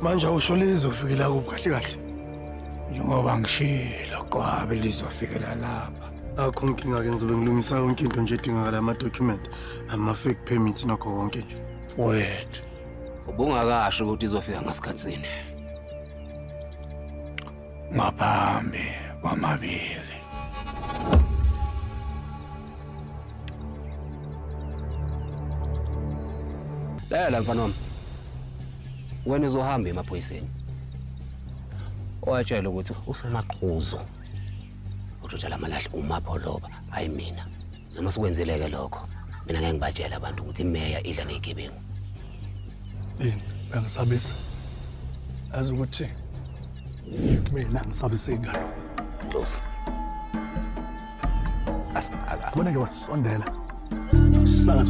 Manje awusho lizofikela kuphi kahle kahle? Njengoba ngishilo kwabe lizofikela lapha. Akho inkinga ke ngizobe ngilungisa yonke into nje edingakala ama-document, ama-fake permit nakho konke nje. Wethu. Ubungakasho ukuthi izofika ngasikhathi sini. Ngaphambi kwamabili. Lela mfana wami. Wena uzohamba emaphoyiseni. Owatshela ukuthi usomaqhuzo. Ujotshala amalahle umapholoba hayi mina. Zoma sikwenzeleke lokho. Mina ngeke ngibatshela abantu ukuthi imeya idla nezigebengu. Yini? Bengisabisa. Azi ukuthi mina ngisabisekayo. Ndlovu. Abona nje wasondela. Sala